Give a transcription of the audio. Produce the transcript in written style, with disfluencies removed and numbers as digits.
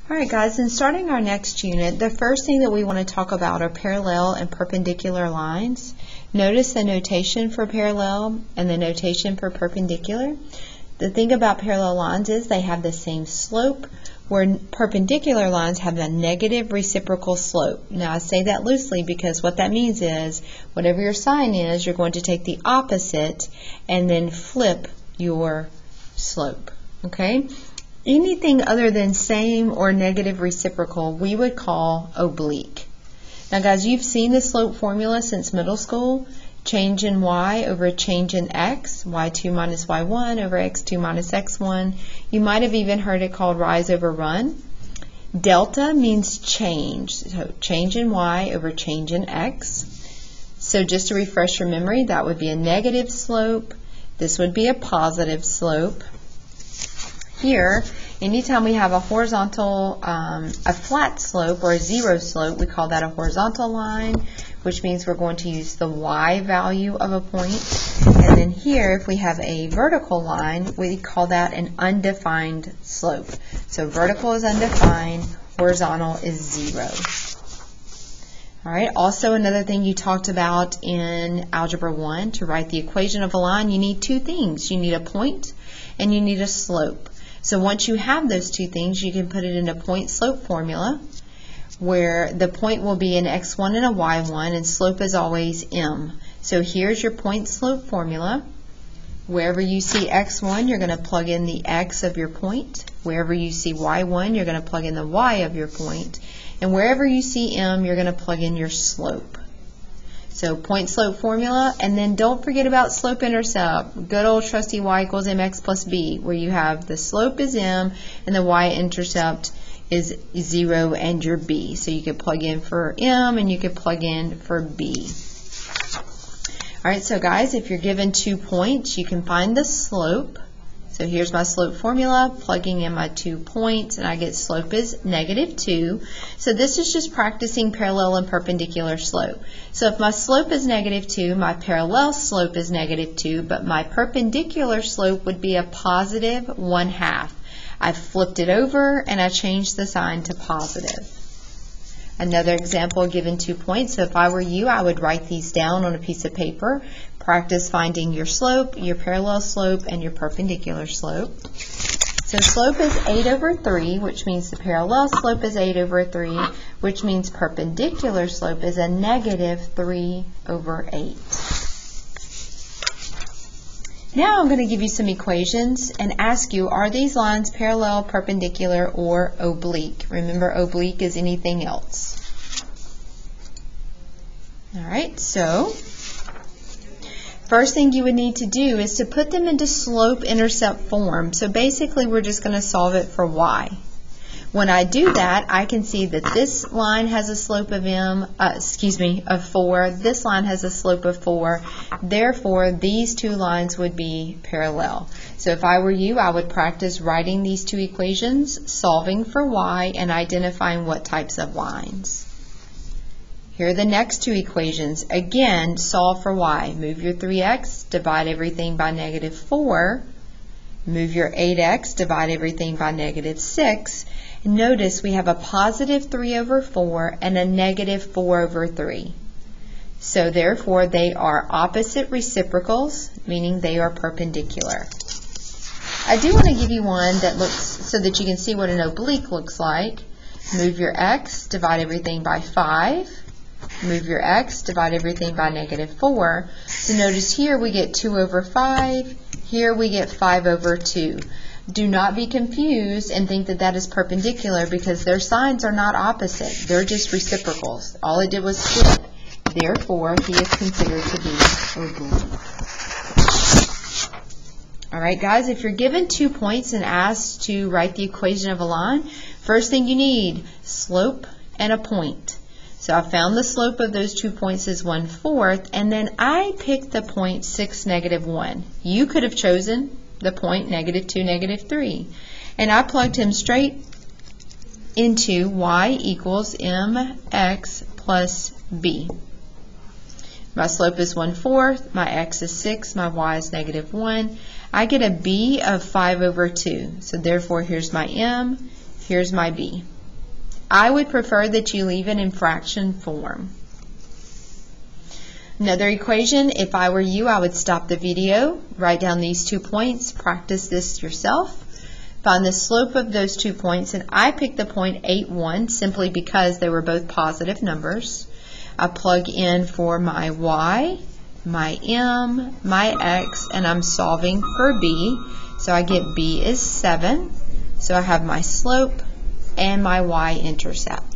Alright guys, in starting our next unit, the first thing that we want to talk about are parallel and perpendicular lines. Notice the notation for parallel and the notation for perpendicular. The thing about parallel lines is they have the same slope, where perpendicular lines have a negative reciprocal slope. Now I say that loosely because what that means is whatever your sign is, you're going to take the opposite and then flip your slope. Okay? Anything other than same or negative reciprocal we would call oblique. Now guys, you've seen the slope formula since middle school. Change in y over change in x, y2 minus y1 over x2 minus x1. You might have even heard it called rise over run. Delta means change, so change in y over change in x. So just to refresh your memory, that would be a negative slope. This would be a positive slope. Here, anytime we have a horizontal, a flat slope or a zero slope, we call that a horizontal line, which means we're going to use the y value of a point. And then here, if we have a vertical line, we call that an undefined slope. So vertical is undefined, horizontal is 0. All right, also another thing you talked about in Algebra 1, to write the equation of a line, you need two things. You need a point and you need a slope. So once you have those two things, you can put it in a point-slope formula, where the point will be an x1 and a y1, and slope is always m. So here's your point-slope formula. Wherever you see x1, you're going to plug in the x of your point. Wherever you see y1, you're going to plug in the y of your point. And wherever you see m, you're going to plug in your slope. So point-slope formula, and then don't forget about slope-intercept. Good old trusty y equals mx plus b, where you have the slope is m and the y-intercept is 0 and your b. So you could plug in for m and you could plug in for b. Alright, so guys, if you're given 2 points, you can find the slope. So here's my slope formula, plugging in my 2 points, and I get slope is -2. So this is just practicing parallel and perpendicular slope. So if my slope is -2, my parallel slope is -2, but my perpendicular slope would be a positive 1/2. I flipped it over and I changed the sign to positive. Another example, given 2 points. So if I were you, I would write these down on a piece of paper. Practice finding your slope, your parallel slope, and your perpendicular slope. So slope is 8 over 3, which means the parallel slope is 8 over 3, which means perpendicular slope is a -3 over 8. Now I'm going to give you some equations and ask you, are these lines parallel, perpendicular, or oblique? Remember, oblique is anything else. Alright, so first thing you would need to do is to put them into slope-intercept form. So basically we're just going to solve it for y. When I do that, I can see that this line has a slope of of 4. This line has a slope of 4. Therefore, these two lines would be parallel. So if I were you, I would practice writing these two equations, solving for y, and identifying what types of lines. Here are the next two equations. Again, solve for y. Move your 3x, divide everything by -4. Move your 8x, divide everything by -6. Notice we have a positive 3 over 4 and a -4 over 3. So therefore they are opposite reciprocals, meaning they are perpendicular. I do want to give you one that looks so that you can see what an oblique looks like. Move your x, divide everything by 5. Move your x, divide everything by -4. So notice here we get 2 over 5. Here we get 5 over 2. Do not be confused and think that that is perpendicular, because their signs are not opposite. They're just reciprocals. All it did was flip. Therefore, he is considered to be oblique. Alright guys, if you're given 2 points and asked to write the equation of a line, first thing you need, slope and a point. So I found the slope of those 2 points is 1/4, and then I picked the point 6, -1. You could have chosen the point -2, -3. And I plugged him straight into y equals mx plus b. My slope is 1/4, my x is 6, my y is -1. I get a b of 5 over 2. So therefore here's my m, here's my b. I would prefer that you leave it in fraction form. Another equation, if I were you, I would stop the video, write down these 2 points, practice this yourself, find the slope of those 2 points, and I picked the point 8,1 simply because they were both positive numbers. I plug in for my y, my m, my x, and I'm solving for b. So I get b is 7. So I have my slope and my y-intercept.